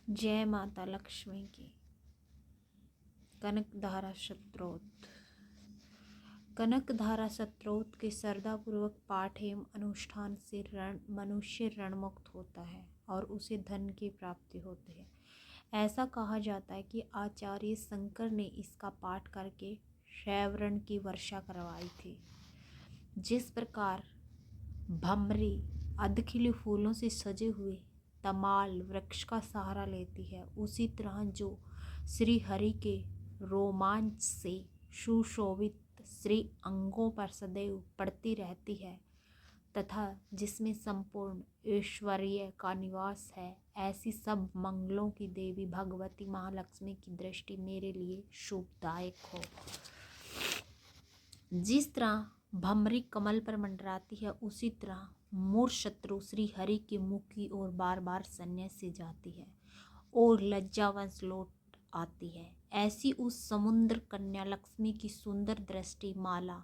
जय माता लक्ष्मी की। कनकधारा स्तोत्र। कनकधारा स्तोत्र के श्रद्धापूर्वक पाठ एवं अनुष्ठान से मनुष्य ऋणमुक्त होता है और उसे धन की प्राप्ति होती है। ऐसा कहा जाता है कि आचार्य शंकर ने इसका पाठ करके शैवरण की वर्षा करवाई थी। जिस प्रकार भमरी अधखिले फूलों से सजे हुए तमाल वृक्ष का सहारा लेती है, उसी तरह जो श्री हरि के रोमांच से सुशोभित श्री अंगों पर सदैव पड़ती रहती है तथा जिसमें संपूर्ण ऐश्वर्य का निवास है, ऐसी सब मंगलों की देवी भगवती महालक्ष्मी की दृष्टि मेरे लिए शुभदायक हो। जिस तरह भमरी कमल पर मंडराती है, उसी तरह मूर शत्रु श्री हरि के मुख की ओर बार बार सन्यास से जाती है और लज्जावंश लौट आती है। ऐसी उस समुद्र कन्या लक्ष्मी की सुंदर दृष्टि माला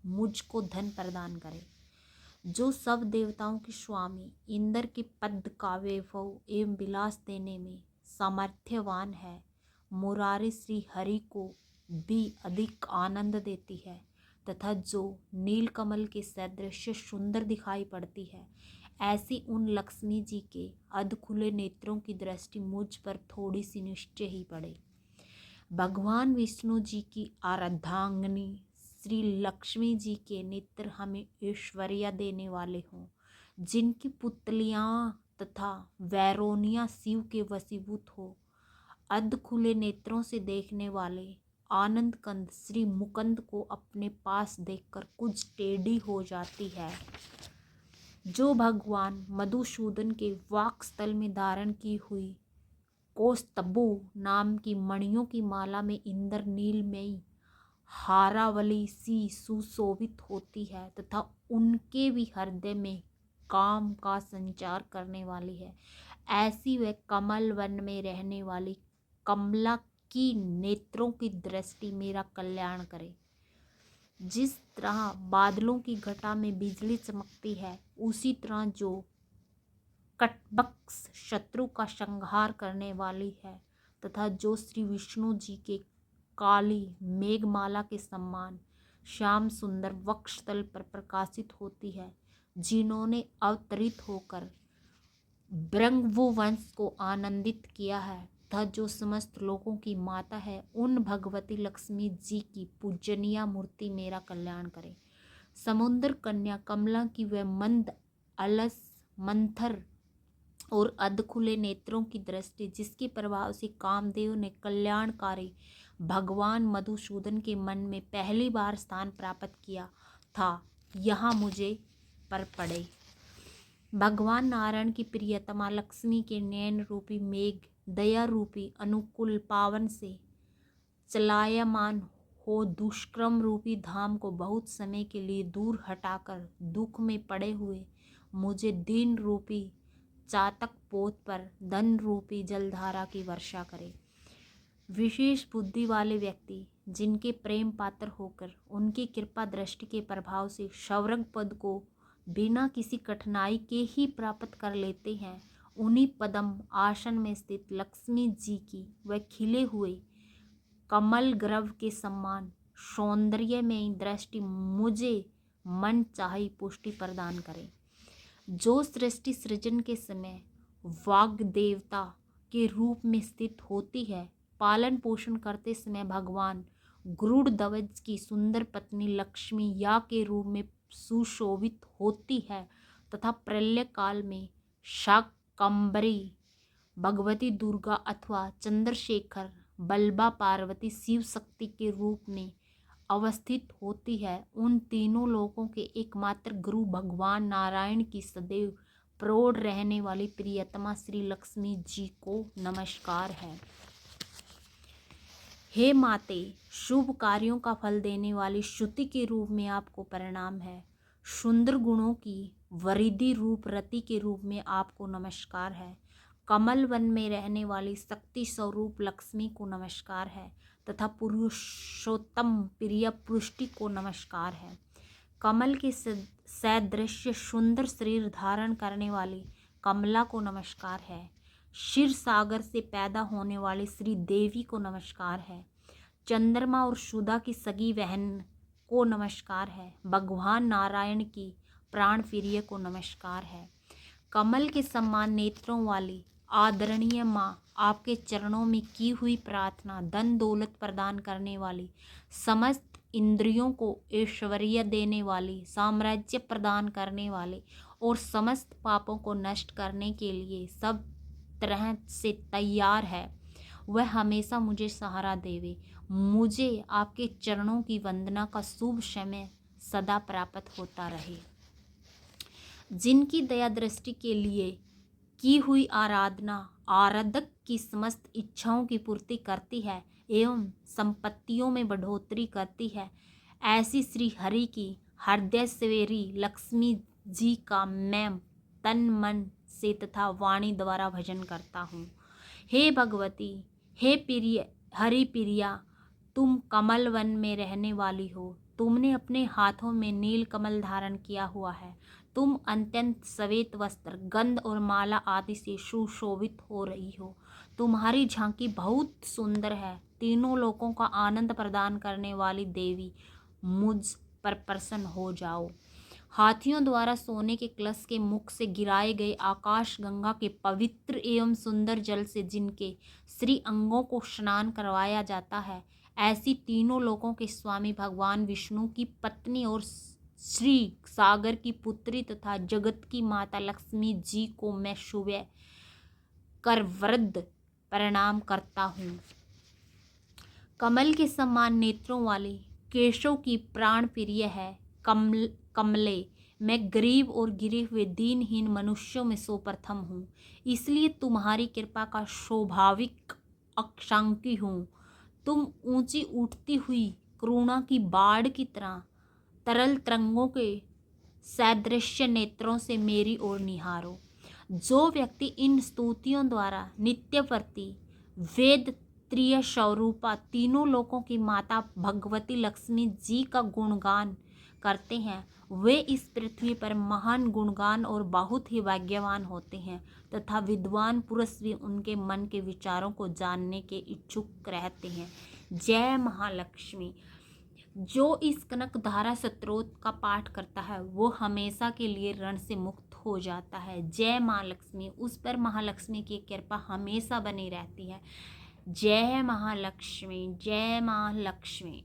मुझको धन प्रदान करे, जो सब देवताओं के स्वामी इंद्र के पद का वैभव एवं विलास देने में सामर्थ्यवान है। मुरारी श्री हरि को भी अधिक आनंद देती है तथा जो नीलकमल के सदृश सुंदर दिखाई पड़ती है, ऐसी उन लक्ष्मी जी के अधखुले नेत्रों की दृष्टि मुझ पर थोड़ी सी निश्चय ही पड़े। भगवान विष्णु जी की आराध्यांगिनी श्री लक्ष्मी जी के नेत्र हमें ऐश्वर्य देने वाले हों, जिनकी पुतलियाँ तथा वैरोनियाँ शिव के वशीभूत हो। अधखुले नेत्रों से देखने वाले आनंद कंद श्री मुकुंद को अपने पास देखकर कुछ टेढ़ी हो जाती है। जो भगवान मधुसूदन के वाक्षस्थल में धारण की हुई कौस्तुभ नाम की मणियों की माला में इंद्र नीलमयी हारावली सी सुशोभित होती है तथा उनके भी हृदय में काम का संचार करने वाली है, ऐसी वह कमल वन में रहने वाली कमला की नेत्रों की दृष्टि मेरा कल्याण करे। जिस तरह बादलों की घटा में बिजली चमकती है, उसी तरह जो कटबक्स शत्रु का संहार करने वाली है तथा जो श्री विष्णु जी के काली मेघमाला के समान श्याम सुंदर वक्षस्थल पर प्रकाशित होती है, जिन्होंने अवतरित होकर भृंगवंश को आनंदित किया है तथा जो समस्त लोगों की माता है, उन भगवती लक्ष्मी जी की पूजनीय मूर्ति मेरा कल्याण करे। समुद्र कन्या कमला की वह मंद अलस मंथर और अधखुले नेत्रों की दृष्टि, जिसके प्रभाव से कामदेव ने कल्याणकारी भगवान मधुसूदन के मन में पहली बार स्थान प्राप्त किया था, यहाँ मुझे पर पड़े। भगवान नारायण की प्रियतमा लक्ष्मी के नयन रूपी मेघ दया रूपी अनुकूल पावन से चलायमान हो दुष्कर्म रूपी धाम को बहुत समय के लिए दूर हटाकर दुख में पड़े हुए मुझे दीन रूपी चातक पोत पर धन रूपी जलधारा की वर्षा करे। विशेष बुद्धि वाले व्यक्ति जिनके प्रेम पात्र होकर उनकी कृपा दृष्टि के प्रभाव से शौरग पद को बिना किसी कठिनाई के ही प्राप्त कर लेते हैं, उन्हीं पद्म आसन में स्थित लक्ष्मी जी की वह खिले हुए कमल ग्रव के समान सौंदर्य में दृष्टि मुझे मन चाही पुष्टि प्रदान करे। जो सृष्टि सृजन के समय वाग देवता के रूप में स्थित होती है, पालन पोषण करते समय भगवान गरुड़ ध्वज की सुंदर पत्नी लक्ष्मी या के रूप में सुशोभित होती है तथा प्रलय काल में शाकंभरी भगवती दुर्गा अथवा चंद्रशेखर बलबा पार्वती शिव शक्ति के रूप में अवस्थित होती है, उन तीनों लोगों के एकमात्र गुरु भगवान नारायण की सदैव प्रौढ़ रहने वाली प्रियतमा श्री लक्ष्मी जी को नमस्कार है। हे माते, शुभ कार्यों का फल देने वाली श्रुति के रूप में आपको प्रणाम है। सुंदर गुणों की वरिधि रूप रति के रूप में आपको नमस्कार है। कमल वन में रहने वाली शक्ति स्वरूप लक्ष्मी को नमस्कार है तथा पुरुषोत्तम प्रिय पुष्टि को नमस्कार है। कमल के सदृश सुंदर शरीर धारण करने वाली कमला को नमस्कार है। क्षीर सागर से पैदा होने वाली श्री देवी को नमस्कार है। चंद्रमा और सुधा की सगी बहन को नमस्कार है। भगवान नारायण की प्राण प्रिय को नमस्कार है। कमल के समान नेत्रों वाली आदरणीय माँ, आपके चरणों में की हुई प्रार्थना धन दौलत प्रदान करने वाली, समस्त इंद्रियों को ऐश्वर्य देने वाली, साम्राज्य प्रदान करने वाली और समस्त पापों को नष्ट करने के लिए सब तरह से तैयार है, वह हमेशा मुझे सहारा देवे। मुझे आपके चरणों की वंदना का शुभ समय सदा प्राप्त होता रहे। जिनकी दया दृष्टि के लिए की हुई आराधना आराधक की समस्त इच्छाओं की पूर्ति करती है एवं संपत्तियों में बढ़ोतरी करती है, ऐसी श्री हरि की हृदय सवेरी लक्ष्मी जी का मैं तन मन से तथा वाणी द्वारा भजन करता हूँ। हे भगवती, हे प्रिय हरि प्रिया, तुम कमल वन में रहने वाली हो। तुमने अपने हाथों में नील कमल धारण किया हुआ है। तुम अत्यंत श्वेत वस्त्र, गंध और माला आदि से सुशोभित हो रही हो। तुम्हारी झांकी बहुत सुंदर है। तीनों लोकों का आनंद प्रदान करने वाली देवी, मुझ पर प्रसन्न हो जाओ। हाथियों द्वारा सोने के कलश के मुख से गिराए गए आकाश गंगा के पवित्र एवं सुंदर जल से जिनके श्री अंगों को स्नान करवाया जाता है, ऐसी तीनों लोकों के स्वामी भगवान विष्णु की पत्नी और श्री सागर की पुत्री तथा जगत की माता लक्ष्मी जी को मैं सुबह करवृद्ध प्रणाम करता हूँ। कमल के समान नेत्रों वाली, केशव की प्राण प्रिय है कमले, मैं गरीब और गिरे हुए दीनहीन मनुष्यों में सर्वप्रथम हूँ, इसलिए तुम्हारी कृपा का स्वाभाविक आकांक्षी हूँ। तुम ऊंची उठती हुई करुणा की बाढ़ की तरह तरल तरंगों के सदृश्य नेत्रों से मेरी ओर निहारो। जो व्यक्ति इन स्तुतियों द्वारा नित्यवर्ती वेद त्रिय स्वरूपा तीनों लोकों की माता भगवती लक्ष्मी जी का गुणगान करते हैं, वे इस पृथ्वी पर महान गुणगान और बहुत ही भाग्यवान होते हैं तथा विद्वान पुरुष भी उनके मन के विचारों को जानने के इच्छुक रहते हैं। जय महालक्ष्मी। जो इस कनक धारा स्तोत्र का पाठ करता है वो हमेशा के लिए ऋण से मुक्त हो जाता है। जय माँ लक्ष्मी। उस पर महालक्ष्मी की कृपा हमेशा बनी रहती है। जय महालक्ष्मी, जय माँ लक्ष्मी।